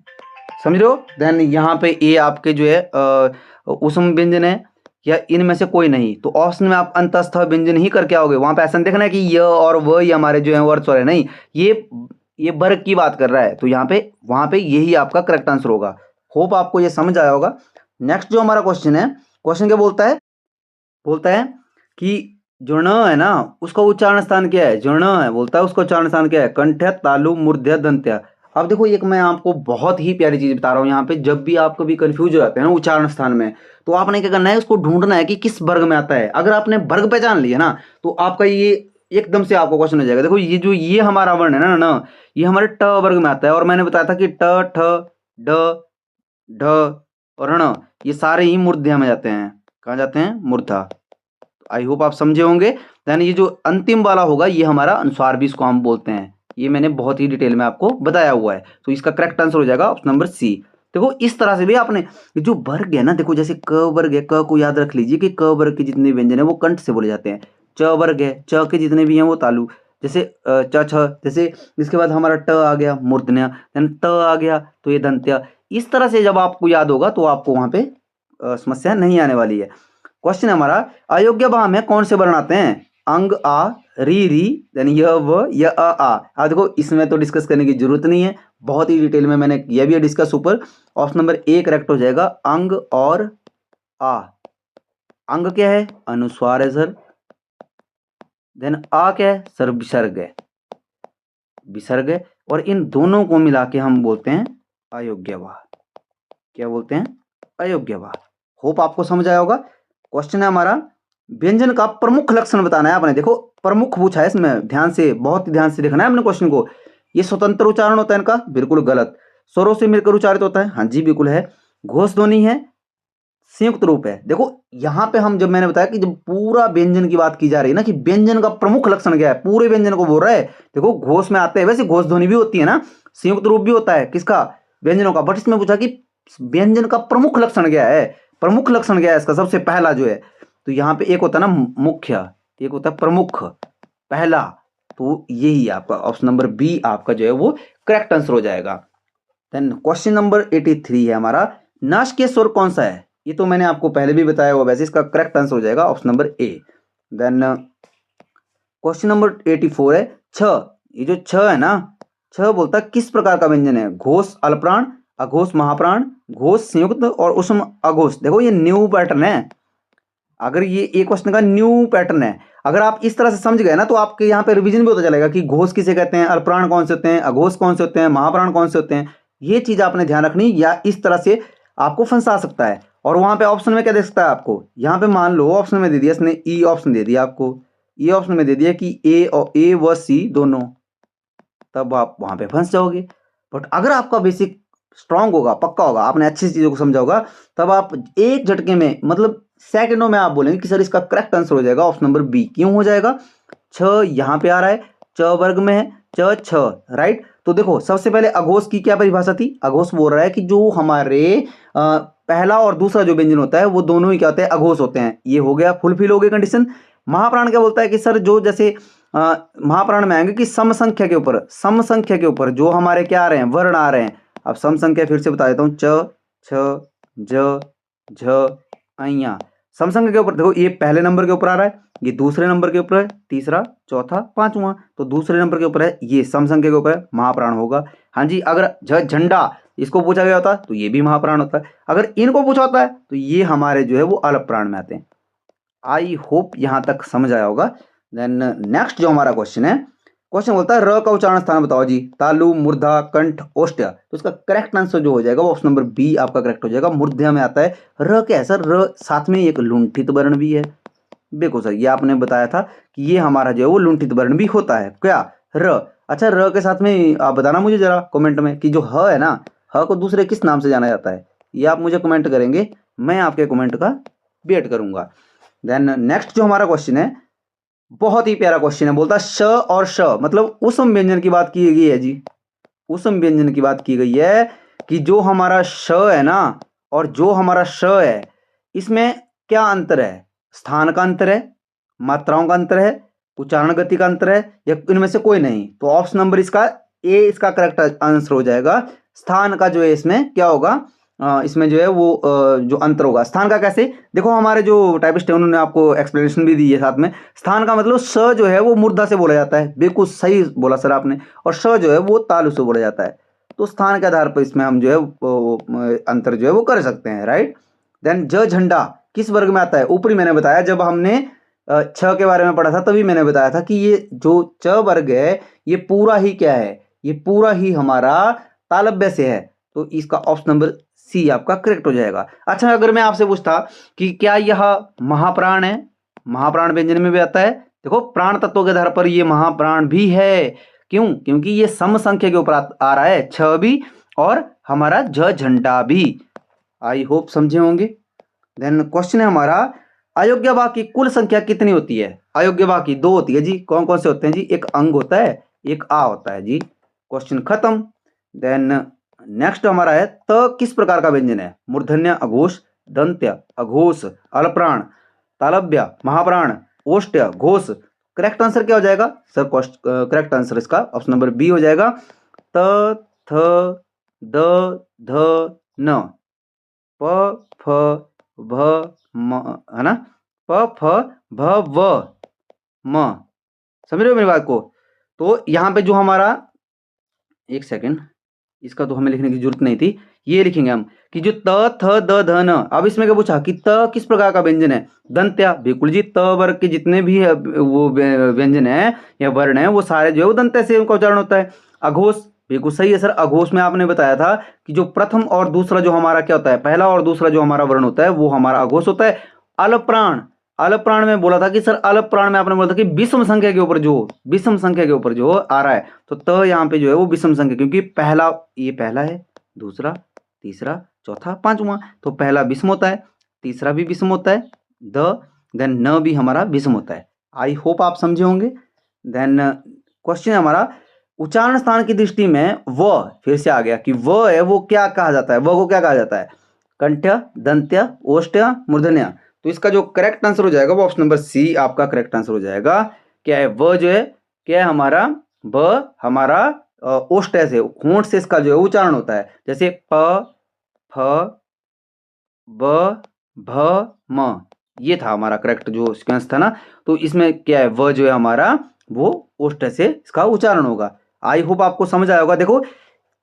समझ रहे हो। देन यहाँ पे ये आपके जो है उसम व्यंजन है या इनमें से कोई नहीं, तो ऑप्शन में आप अंतस्थ व्यंजन ही करके आओगे। वहां पे ऐसा नहीं देखना है कि य और व ये हमारे जो है वर्ड स्वर है, नहीं, ये वर्ग की बात कर रहा है, तो यहाँ पे वहां पे यही आपका करेक्ट आंसर होगा। होप आपको ये समझ आया होगा। नेक्स्ट जो हमारा क्वेश्चन है, क्वेश्चन क्या बोलता है, बोलता है कि जो ण है ना उसका उच्चारण स्थान क्या है, जो ण है बोलता है उसका उच्चारण स्थान क्या है, कंठ्य, तालु, मूर्धन्य, दंत्य। अब देखो एक मैं आपको बहुत ही प्यारी चीज बता रहा हूँ यहाँ पे, जब भी आप कभी कंफ्यूज हो जाते हैं ना उच्चारण स्थान में, तो आपने क्या करना है, उसको ढूंढना है कि किस वर्ग में आता है। अगर आपने वर्ग पहचान लिया ना, तो आपका ये एकदम से आपको क्वेश्चन हो जाएगा। देखो ये जो ये हमारा वर्ण है ना न, ये हमारे ट वर्ग में आता है, और मैंने बताया था कि ट, ठ, ड, ढ और ण ये सारे ही मूर्धन्य में जाते हैं। कहाँ जाते हैं, मूर्धा। आई होप आप समझे होंगे। यानी ये जो अंतिम वाला होगा ये हमारा अनुस्वार भी इसको हम बोलते हैं, ये मैंने बहुत ही डिटेल में आपको बताया हुआ है। तो इसका करेक्ट आंसर हो जाएगा ऑप्शन नंबर सी। देखो इस तरह से भी आपने जो वर्ग है ना, देखो जैसे क वर्ग है, क को याद रख लीजिए कि क वर्ग के जितने व्यंजन है वो कंठ से बोले जाते हैं। च वर्ग है, च के जितने भी हैं वो तालु, जैसे च छ, जैसे इसके बाद हमारा ट आ गया मूर्धन्य, देन त आ गया तो ये दंत्य। इस तरह से जब आपको याद होगा तो आपको वहां पे समस्या नहीं आने वाली है। क्वेश्चन हमारा, अयोग्य भाव में कौन से वर्ण आते हैं, अंग, आ, री री, देन य व, य अ आ। अब देखो इसमें तो डिस्कस करने की जरूरत नहीं है, बहुत ही डिटेल में मैंने किया भी है डिस्कस ऊपर। ऑप्शन नंबर ए करेक्ट हो जाएगा, अंग और आ। अंग क्या है? अनुस्वार है सर। देन आ क्या है सर? विसर्ग है, विसर्ग है। और इन दोनों को मिला के हम बोलते हैं अयोग्यवाह। क्या बोलते हैं? अयोग्यवाह। होप आपको समझ आया होगा। क्वेश्चन है हमारा, व्यंजन का प्रमुख लक्षण बताना है आपने। देखो प्रमुख पूछा है इसमें, ध्यान से, बहुत ही ध्यान से देखना है अपने क्वेश्चन को। ये स्वतंत्र उच्चारण होता है इनका? बिल्कुल गलत। स्वरों से मिलकर उच्चारित होता है? हाँ जी बिल्कुल है। घोष ध्वनि है, संयुक्त रूप है। देखो यहां पे हम, जब मैंने बताया कि जब पूरा व्यंजन की बात की जा रही है ना, कि व्यंजन का प्रमुख लक्षण क्या है, पूरे व्यंजन को बोल रहा है। देखो घोष में आते हैं, वैसे घोष ध्वनि भी होती है ना, संयुक्त रूप भी होता है किसका? व्यंजनों का। बट इसमें पूछा कि व्यंजन का प्रमुख लक्षण क्या है, प्रमुख लक्षण क्या है इसका, सबसे पहला जो है। तो यहाँ पे एक होता है ना मुख्य, एक होता है प्रमुख, पहला। तो यही आपका ऑप्शन नंबर बी आपका जो है वो करेक्ट आंसर हो जाएगा। देन क्वेश्चन नंबर 83 है हमारा, नासिक स्वर कौन सा है? ये तो मैंने आपको पहले भी बताया हुआ, वैसे इसका करेक्ट आंसर हो जाएगा option number A. Then question number 84 है, छ। ये जो छ है ना, छ बोलता है किस प्रकार का व्यंजन है? घोष अल्पप्राण, अघोष महाप्राण, घोष संयुक्त और उष्म अघोष। देखो ये न्यू पैटर्न है, अगर ये एक क्वेश्चन का न्यू पैटर्न है। अगर आप इस तरह से समझ गए ना, तो आपके यहाँ पे रिवीजन भी होता चलेगा कि घोष किसे कहते हैं, अल्पप्राण कौन से होते हैं, अघोष कौन से होते हैं, महाप्राण कौन से होते हैं। ये चीज आपने ध्यान रखनी, या इस तरह से आपको फंसा सकता है। और वहां पे ऑप्शन में क्या दे सकता है आपको? यहाँ पे मान लो ऑप्शन में दे दिया इसने, ई ऑप्शन दे दिया आपको, ई ऑप्शन में दे दिया कि ए और ए व सी दोनों, तब आप वहां पे फंस जाओगे। बट अगर आपका बेसिक स्ट्रांग होगा, पक्का होगा, आपने अच्छी चीजों को समझा होगा, तब आप एक झटके में, मतलब सेकंडों में आप बोलेंगे कि सर इसका करेक्ट आंसर हो जाएगा ऑप्शन नंबर बी। क्यों हो जाएगा? छ यहां पे आ रहा है, च वर्ग में है, च छ, राइट। तो देखो सबसे पहले अघोष की क्या परिभाषा थी? अघोष बोल रहा है कि जो हमारे पहला और दूसरा जो व्यंजन होता है वो दोनों ही क्या होते हैं? अघोष होते हैं। ये हो गया, फुलफिल हो गई कंडीशन। महाप्राण क्या बोलता है कि सर जो जैसे महाप्राण में आएंगे कि सम संख्या के ऊपर, सम संख्या के ऊपर जो हमारे क्या आ रहे हैं? वर्ण आ रहे हैं। अब सम संख्या फिर से बता देता हूँ, च छ ज झ अइया। सम संख्या के ऊपर देखो, ये पहले नंबर के ऊपर आ रहा है, ये दूसरे नंबर के ऊपर है, तीसरा चौथा पांचवा, तो दूसरे नंबर के ऊपर है, ये सम संख्या के ऊपर है, महाप्राण होगा। हाँ जी, अगर झ झंडा इसको पूछा गया होता तो ये भी महाप्राण होता है। अगर इनको पूछा होता है तो ये हमारे जो है वो अल्प प्राण में आते हैं। आई होप यहां तक समझ आया होगा। देन नेक्स्ट जो हमारा क्वेश्चन है, क्वेश्चन बोलता है र का उच्चारण स्थान बताओ जी। तालु, मूर्धा, कंठ, ओष्ठ्य। तो इसका करेक्ट आंसर जो हो जाएगा वो ऑप्शन नंबर बी आपका करेक्ट हो जाएगा। मूर्धा में आता है। र क्या है सर? र साथ में एक लुंठित वर्ण भी है। देखो सर, ये आपने बताया था कि ये हमारा जो है वो लुंठित वर्ण भी होता है। क्या? र। अच्छा, र के साथ में आप बताना मुझे जरा कमेंट में कि जो ह है ना, ह को दूसरे किस नाम से जाना जाता है? ये आप मुझे कमेंट करेंगे, मैं आपके कमेंट का वेट करूंगा। देन नेक्स्ट जो हमारा क्वेश्चन है, बहुत ही प्यारा क्वेश्चन है। बोलता है श और श मतलब उसम व्यंजन की बात की गई है जी। उसम व्यंजन की बात की गई है कि जो हमारा श है ना और जो हमारा श है, इसमें क्या अंतर है? स्थान का अंतर है, मात्राओं का अंतर है, उच्चारण गति का अंतर है, या इनमें से कोई नहीं? तो ऑप्शन नंबर इसका ए इसका करेक्ट आंसर हो जाएगा। स्थान का जो है इसमें क्या होगा? इसमें जो है वो जो अंतर होगा स्थान का। कैसे? देखो हमारे जो टाइपिस्ट है उन्होंने आपको एक्सप्लेनेशन भी दी है साथ में। स्थान का मतलब स जो है वो मूर्धा से बोला जाता है, बिल्कुल सही बोला सर आपने। और श जो है वो तालु से बोला जाता है। तो स्थान के आधार पर इसमें हम जो है अंतर जो है वो कर सकते हैं, राइट। देन ज झंडा किस वर्ग में आता है? ऊपरी मैंने बताया, जब हमने छ के बारे में पढ़ा था तभी मैंने बताया था कि ये जो च वर्ग है ये पूरा ही क्या है? ये पूरा ही हमारा तालव्य से है। तो इसका ऑप्शन नंबर सी आपका करेक्ट हो जाएगा। अच्छा, अगर मैं आपसे पूछता कि क्या यह महाप्राण है? महाप्राण व्यंजन में भी आता है। देखो प्राण तत्वों के आधार पर ये महाप्राण भी है। क्यों? क्योंकि ये सम संख्या के ऊपर आ रहा है, छ भी और हमारा झ झंडा भी। आई होप समझे होंगे। देन क्वेश्चन है हमारा, अयोग्य वाक्य की कुल संख्या कितनी होती है? अयोग्य वाक्य की दो होती है जी। कौन कौन से होते हैं जी? एक अंग होता है, एक आ होता है जी। क्वेश्चन खत्म। देन नेक्स्ट हमारा है, त किस प्रकार का व्यंजन है? मूर्धन्य, अघोष, दंत्य, अघोष, अलप्राण, तालव्य, महाप्राण, ओष्ठ्य, घोष। करेक्ट आंसर क्या हो जाएगा सर? करेक्ट आंसर इसका ऑप्शन नंबर बी हो जाएगा। त थ द ध न, प फ भ म, है ना, प फ भ व म, समझ रहे हो मेरी बात को। तो यहाँ पे जो हमारा, एक सेकेंड, इसका तो हमें लिखने की जरूरत नहीं थी, ये लिखेंगे हम कि जो त थ द ध न। अब इसमें क्या पूछा कि त किस प्रकार का व्यंजन है, दंत्या। बिल्कुल जी, त वर्ग के जितने भी वो व्यंजन है या वर्ण है वो सारे जो है वो दंत्य से उनका उच्चारण होता है। अघोष, बिल्कुल सही है सर। अघोष में आपने बताया था कि जो प्रथम और दूसरा जो हमारा क्या होता है, पहला और दूसरा जो हमारा वर्ण होता है वो हमारा अघोष होता है। अलप्राण, अलप्राण में बोला था कि सर अलप्राण में आपने बोला था कि विषम संख्या के ऊपर जो, विषम संख्या के ऊपर जो आ रहा है, तो त यहाँ पे जो है वो विषम संख्या, क्योंकि पहला, ये पहला है, दूसरा, तीसरा, चौथा, पांचवा, तो पहला विषम होता है, तीसरा भी विषम होता है, देन न भी हमारा विषम होता है। आई होप आप समझे होंगे। देन क्वेश्चन हमारा, उच्चारण स्थान की दृष्टि में व, फिर से आ गया कि व है वो क्या कहा जाता है, व को क्या कहा जाता है, कंठ्य, दंत्य, ओष्ठ्य, मूर्धन्य। तो इसका जो करेक्ट आंसर हो जाएगा वो ऑप्शन नंबर सी आपका करेक्ट आंसर हो जाएगा। क्या है, व जो है क्या है हमारा, व हमारा ओष्ठ्य से, होंठ से इसका जो है उच्चारण होता है, जैसे प, फ, ब, भ, म, ये था हमारा करेक्ट जो सीक्वेंस था ना। तो इसमें क्या है, व जो है हमारा वो ओष्ठ्य से इसका उच्चारण होगा। आई होप आपको समझ आया होगा। देखो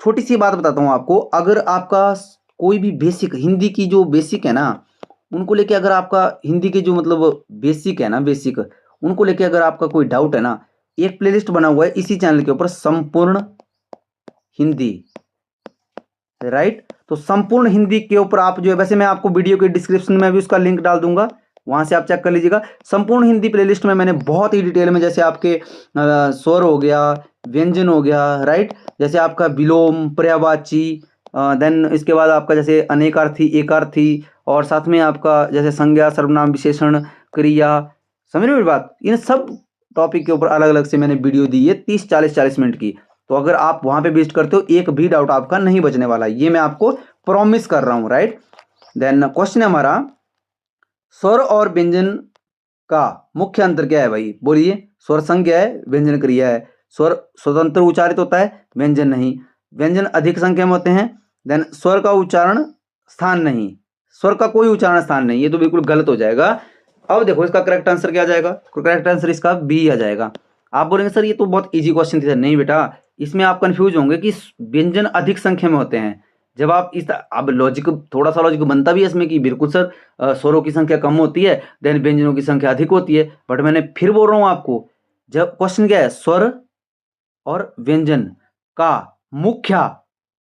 छोटी सी बात बताता हूँ आपको, अगर आपका कोई भी बेसिक, हिंदी की जो बेसिक है ना, उनको लेके अगर आपका हिंदी के जो मतलब बेसिक है ना, बेसिक, उनको लेके अगर आपका कोई डाउट है ना, एक प्लेलिस्ट बना हुआ है इसी चैनल के ऊपर, संपूर्ण हिंदी, राइट। तो संपूर्ण हिंदी के ऊपर आप जो है, वैसे मैं आपको वीडियो के डिस्क्रिप्शन में भी उसका लिंक डाल दूंगा, वहां से आप चेक कर लीजिएगा। संपूर्ण हिंदी प्लेलिस्ट में मैंने बहुत ही डिटेल में, जैसे आपके स्वर हो गया, व्यंजन हो गया, राइट, जैसे आपका विलोम, पर्यायवाची, देन इसके बाद आपका जैसे अनेकार्थी, एकार्थी, और साथ में आपका जैसे संज्ञा, सर्वनाम, विशेषण, क्रिया, समझ रहे हो मेरी बात। इन सब टॉपिक के ऊपर अलग अलग से मैंने वीडियो दी है, 30 40 40 मिनट की। तो अगर आप वहां पे विजिट करते हो, एक भी डाउट आपका नहीं बचने वाला, ये मैं आपको प्रॉमिस कर रहा हूं, राइट। देन क्वेश्चन है हमारा, स्वर और व्यंजन का मुख्य अंतर क्या है भाई, बोलिए। स्वर संज्ञा है, व्यंजन क्रिया है। स्वर स्वतंत्र उच्चारित होता है, व्यंजन नहीं। व्यंजन अधिक संख्या में होते हैं। देन स्वर का उच्चारण स्थान नहीं, स्वर का कोई उच्चारण स्थान नहीं, ये तो बिल्कुल गलत हो जाएगा। अब देखो इसका करेक्ट आंसर क्या आ जाएगा, करेक्ट आंसर इसका बी आ जाएगा। आप बोलेंगे सर ये तो बहुत इजी क्वेश्चन थी। नहीं बेटा, इसमें आप कंफ्यूज होंगे कि व्यंजन अधिक संख्या में होते हैं। जब आप इस, अब लॉजिक, थोड़ा सा लॉजिक बनता भी है इसमें कि बिल्कुल सर स्वरों की संख्या कम होती है, देन व्यंजनों की संख्या अधिक होती है, बट मैंने फिर बोल रहा हूं आपको, जब क्वेश्चन क्या है, स्वर और व्यंजन का मुख्य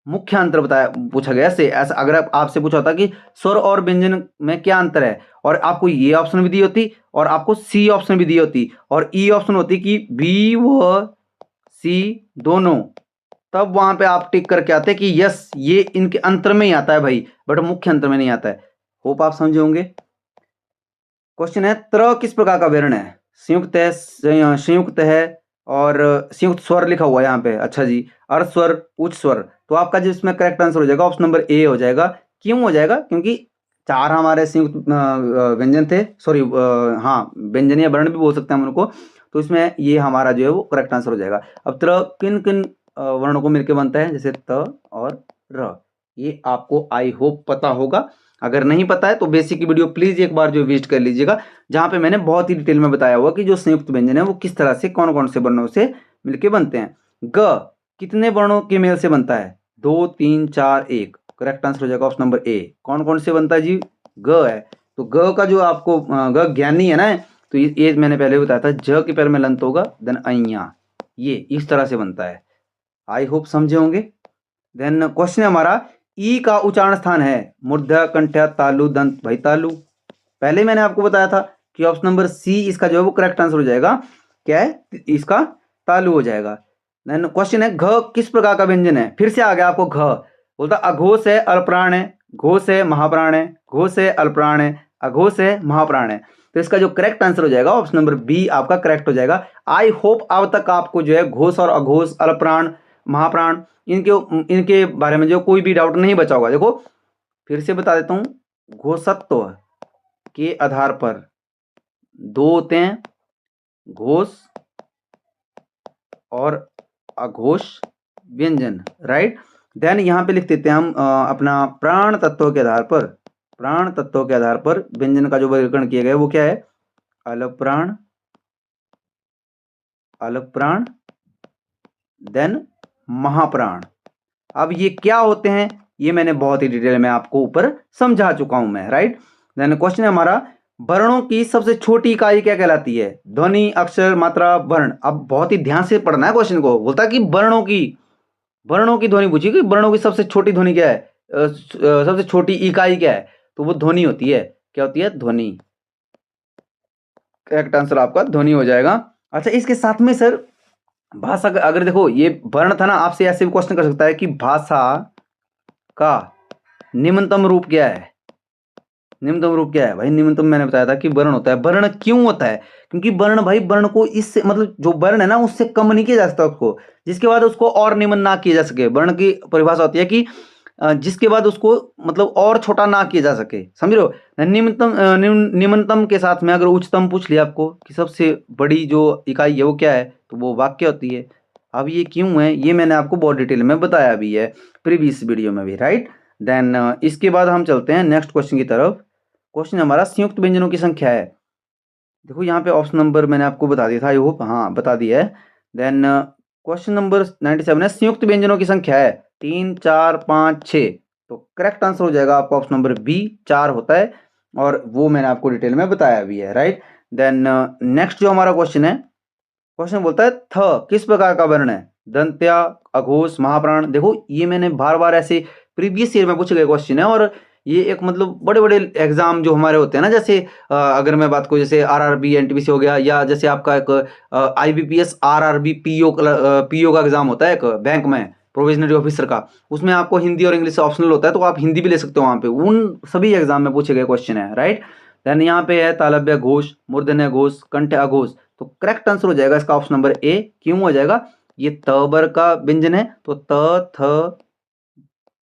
मुख्य अंतर बताया, पूछा गया से ऐसा। अगर आपसे पूछा होता कि स्वर और व्यंजन में क्या अंतर है, और आपको ये ऑप्शन भी दी होती और आपको सी ऑप्शन भी दी होती और ई ऑप्शन होती कि बी व सी दोनों, तब वहां पे आप टिक करके आते कि यस ये इनके अंतर में ही आता है भाई, बट मुख्य अंतर में नहीं आता है। होप आप समझे होंगे। क्वेश्चन है, त्र किस प्रकार का वर्ण है, संयुक्त है, संयुक्त है, और संयुक्त स्वर लिखा हुआ है यहाँ पे, अच्छा जी, अर्ध स्वर, उच्च स्वर। तो आपका जिसमें करेक्ट आंसर हो जाएगा ऑप्शन नंबर ए हो जाएगा। क्यों हो जाएगा, क्योंकि चार हमारे संयुक्त व्यंजन थे, सॉरी, हाँ व्यंजन या वर्ण भी बोल सकते हैं हम उनको। तो इसमें ये हमारा जो है वो करेक्ट आंसर हो जाएगा। अब त्र किन किन वर्णों को मिलकर बनता है, जैसे त और र, ये आपको आई होप पता होगा। अगर नहीं पता है तो बेसिक की वीडियो प्लीज एक बार जो विजिट कर लीजिएगा, जहां पे मैंने बहुत ही डिटेल में बताया हुआ कि जो संयुक्त व्यंजन है वो किस तरह से, कौन कौन से वर्णों से मिलके बनते हैं। ग कितने वर्णों के मेल से बनता है, 2 3 4 1, करेक्ट आंसर हो जाएगा ऑप्शन नंबर ए। कौन कौन से बनता है जी, ग है। तो ग का जो आपको ग ज्ञानी है ना, तो ये मैंने पहले बताया था, ज के पैर में लंत होगा, देन अइया, ये इस तरह से बनता है। आई होप समझे होंगे। देन क्वेश्चन है हमारा, ई का उच्चारण स्थान है, मूर्धा, कंठ्या, तालु, दंत। भाई तालु, पहले ही मैंने आपको बताया था कि ऑप्शन नंबर सी इसका जो है वो करेक्ट आंसर हो जाएगा। क्या है इसका, तालु हो जाएगा। देन क्वेश्चन है, घ किस प्रकार का व्यंजन है, फिर से आ गया आपको घ, बोलता अघोष है, अल्पप्राण है, घोष है, महाप्राण है, घोष है, अल्पप्राण है, अघोष है, महाप्राण है। तो इसका जो करेक्ट आंसर हो जाएगा ऑप्शन नंबर बी आपका करेक्ट हो जाएगा। आई होप अब तक आपको जो है घोष और अघोष, अल्पप्राण, महाप्राण, इनके इनके बारे में जो कोई भी डाउट नहीं बचा होगा। देखो फिर से बता देता हूं, घोषत्व के आधार पर दो होते हैं, घोष और अघोष व्यंजन, राइट। देन यहां पे लिख देते हैं हम अपना प्राण तत्वों के आधार पर, प्राण तत्वों के आधार पर व्यंजन का जो वर्गीकरण किया गया है वो क्या है, अलप्राण, अल्प प्राण, देन महाप्राण। अब ये क्या होते हैं ये मैंने बहुत ही डिटेल में आपको ऊपर समझा चुका हूं मैं, राइट। देन क्वेश्चन है हमारा, वर्णों की सबसे छोटी इकाई क्या कहलाती है? ध्वनि, अक्षर, मात्रा, वर्ण। अब बहुत ही ध्यान से पढ़ना है क्वेश्चन को। बोलता है कि वर्णों की ध्वनि पूछी कि वर्णों की सबसे छोटी ध्वनि क्या है, सबसे छोटी इकाई क्या है? तो वो ध्वनि होती है। क्या होती है? ध्वनि। करेक्ट आंसर आपका ध्वनि हो जाएगा। अच्छा, इसके साथ में सर भाषा का, अगर देखो ये वर्ण था ना, आपसे ऐसे भी क्वेश्चन कर सकता है कि भाषा का निम्नतम रूप क्या है? निम्नतम रूप क्या है भाई? निम्नतम मैंने बताया था कि वर्ण होता है। वर्ण क्यों होता है? क्योंकि वर्ण भाई, वर्ण को इससे मतलब जो वर्ण है ना उससे कम नहीं किया जा सकता उसको, जिसके बाद उसको और निम्न ना किया जा सके। वर्ण की परिभाषा होती है कि जिसके बाद उसको मतलब और छोटा ना किया जा सके, समझ रहे हो। निम्नतम के साथ में अगर उच्चतम पूछ लिया आपको कि सबसे बड़ी जो इकाई है वो क्या है, तो वो वाक्य होती है। अब ये क्यों है ये मैंने आपको बहुत डिटेल में बताया भी है प्रीवियस वीडियो में भी, राइट। देन इसके बाद हम चलते हैं नेक्स्ट क्वेश्चन की तरफ। क्वेश्चन हमारा संयुक्त व्यंजनों की संख्या है। देखो यहाँ पे ऑप्शन नंबर मैंने आपको बता दिया था, आई होप, हाँ बता दिया है। देन क्वेश्चन नंबर 97 है, संयुक्त व्यंजनों की संख्या है 3, 4, 5, 6। तो करेक्ट आंसर हो जाएगा आपका ऑप्शन नंबर बी, 4 होता है, और वो मैंने आपको डिटेल में बताया भी है, राइट। देन नेक्स्ट जो हमारा क्वेश्चन है, क्वेश्चन बोलता है थ किस प्रकार का वर्ण है? दंत्या, अघोष, महाप्राण। देखो ये मैंने बार बार ऐसे प्रीवियस ईयर में पूछे गए क्वेश्चन है, और ये एक मतलब बड़े बड़े एग्जाम जो हमारे होते हैं ना, जैसे अगर मैं बात करूं जैसे आरआरबी एनटीपीसी हो गया, या जैसे आपका एक आईबीपीएस आरआरबी पीओ का एग्जाम होता है एक बैंक में, प्रोविजनरी ऑफिसर का। उसमें आपको हिंदी और इंग्लिश ऑप्शनल होता है, तो आप हिंदी भी ले सकते हो वहां पे। उन सभी एग्जाम में पूछे गए क्वेश्चन है, राइट। देन यहाँ पे है तालव्य घोष, मूर्धन्य घोष, कंठ अघोष। तो करेक्ट आंसर हो जाएगा इसका ऑप्शन नंबर ए। क्यों हो जाएगा? ये तबर का व्यंजन है, तो त थ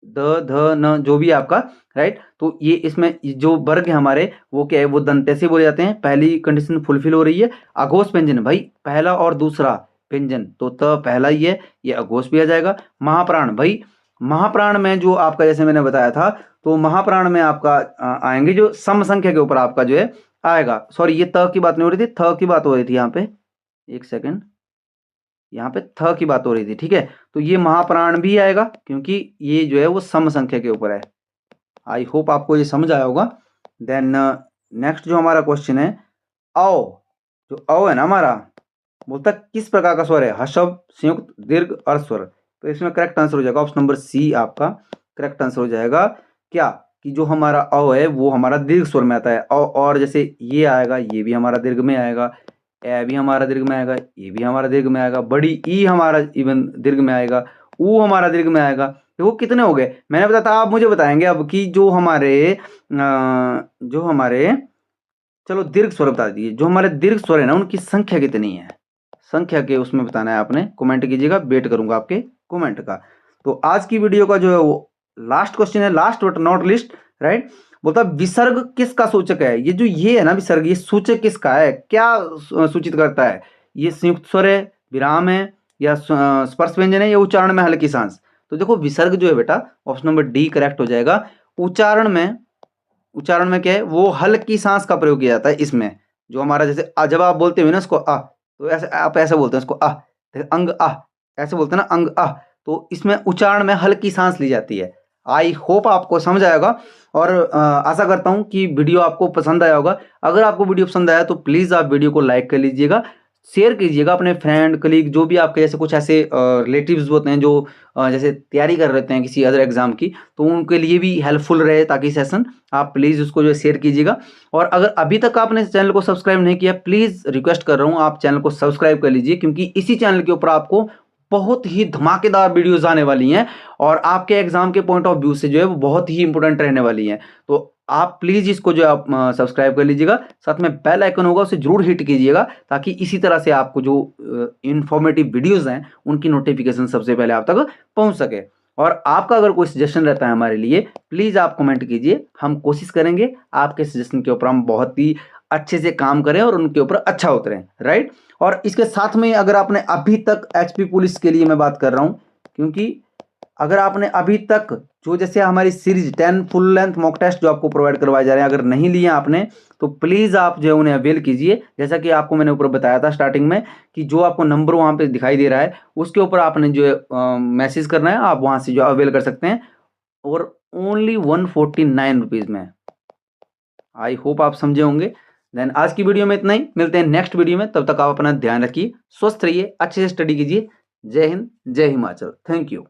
द ध न जो भी आपका, राइट। तो ये इसमें जो वर्ग है हमारे वो क्या है, वो दंते से बोले जाते हैं। पहली कंडीशन फुलफिल हो रही है। अघोष व्यंजन भाई, पहला और दूसरा व्यंजन, तो त पहला ही है, ये अघोष भी आ जाएगा। महाप्राण भाई, महाप्राण में जो आपका जैसे मैंने बताया था, तो महाप्राण में आपका आएंगे जो सम संख्या के ऊपर आपका जो है आएगा। सॉरी, ये त की बात नहीं हो रही थी, थ की बात हो रही थी यहाँ पे। एक सेकेंड, यहाँ पे थ की बात हो रही थी, ठीक है। तो ये महाप्राण भी आएगा क्योंकि ये जो है वो सम संख्या के ऊपर है। आई होप आपको ये समझ आया होगा। देन नेक्स्ट जो हमारा क्वेश्चन है, औ, जो औ है ना हमारा, बोलता किस प्रकार का स्वर है? हर्षव, संयुक्त, दीर्घ, अर्ध स्वर। तो इसमें करेक्ट आंसर हो जाएगा ऑप्शन नंबर सी आपका। करेक्ट आंसर हो जाएगा क्या, कि जो हमारा औ है वो हमारा दीर्घ स्वर में आता है। और जैसे ये आएगा, ये भी हमारा दीर्घ में आएगा, ए भी हमारा दीर्घ में आएगा, ये भी हमारा दीर्घ में आएगा, बड़ी ई हमारा इवन दीर्घ में आएगा, ऊ हमारा दीर्घ में आएगा। देखो कितने हो गए मैंने बताया था, आप मुझे बताएंगे अब कि जो हमारे चलो दीर्घ स्वर बता दीजिए, जो हमारे दीर्घ स्वर है ना उनकी संख्या कितनी है? संख्या के उसमें बताना है आपने, कमेंट कीजिएगा, वेट करूंगा आपके कमेंट का। तो आज की वीडियो का जो है वो लास्ट क्वेश्चन है, last but not list, right. बोलता विसर्ग किसका सूचक है? ये जो ये है ना विसर्ग, ये सूचक किसका है? क्या सूचित करता है? ये संयुक्त स्वर है, विराम है, या स्पर्श व्यंजन है, या उच्चारण में हल्की सांस? तो देखो विसर्ग जो है बेटा, ऑप्शन नंबर डी करेक्ट हो जाएगा। उच्चारण में क्या है, वो हल्की सांस का प्रयोग किया जाता है इसमें। जो हमारा जैसे जब आप बोलते हो ना इसको आ, तो ऐसे आप ऐसे बोलते हैं इसको आ, अंग आ, ऐसे बोलते हैं ना अंग आ। तो इसमें उच्चारण में हल्की सांस ली जाती है। आई होप आपको समझ आएगा, और आशा करता हूं कि वीडियो आपको पसंद आया होगा। अगर आपको वीडियो पसंद आया तो प्लीज़ आप वीडियो को लाइक कर लीजिएगा, शेयर कीजिएगा अपने फ्रेंड कलीग, जो भी आपके जैसे कुछ ऐसे रिलेटिव्स होते हैं जो जैसे तैयारी कर रहे हैं किसी अदर एग्जाम की, तो उनके लिए भी हेल्पफुल रहे ताकि सेशन, आप प्लीज़ उसको जो है शेयर कीजिएगा। और अगर अभी तक आपने चैनल को सब्सक्राइब नहीं किया, प्लीज़ रिक्वेस्ट कर रहा हूँ आप चैनल को सब्सक्राइब कर लीजिए, क्योंकि इसी चैनल के ऊपर आपको बहुत ही धमाकेदार वीडियोस आने वाली हैं, और आपके एग्जाम के पॉइंट ऑफ व्यू से जो है वो बहुत ही इंपॉर्टेंट रहने वाली हैं। तो आप प्लीज़ इसको जो है आप सब्सक्राइब कर लीजिएगा, साथ में बेल आइकन होगा उसे जरूर हिट कीजिएगा, ताकि इसी तरह से आपको जो इंफॉर्मेटिव वीडियोस हैं उनकी नोटिफिकेशन सबसे पहले आप तक पहुंच सके। और आपका अगर कोई सजेशन रहता है हमारे लिए, प्लीज़ आप कमेंट कीजिए, हम कोशिश करेंगे आपके सजेशन के ऊपर हम बहुत ही अच्छे से काम करें और उनके ऊपर अच्छा उतरें, राइट। और इसके साथ में अगर आपने अभी तक एचपी पुलिस के लिए मैं बात कर रहा हूँ, क्योंकि अगर आपने अभी तक जो जैसे हमारी series 10 full length mock test जो आपको प्रोवाइड करवाए जा रहे हैं, अगर नहीं लिए आपने तो प्लीज़ आप जो है उन्हें अवेल कीजिए। जैसा कि आपको मैंने ऊपर बताया था स्टार्टिंग में कि जो आपको नंबर वहाँ पे दिखाई दे रहा है उसके ऊपर आपने जो है मैसेज करना है, आप वहाँ से जो अवेल कर सकते हैं और ओनली 149 रुपीज़ में। आई होप आप समझे होंगे। देन आज की वीडियो में इतना ही, मिलते हैं नेक्स्ट वीडियो में। तब तक आप अपना ध्यान रखिए, स्वस्थ रहिए, अच्छे से स्टडी कीजिए। जय हिंद, जय हिमाचल। Thank you.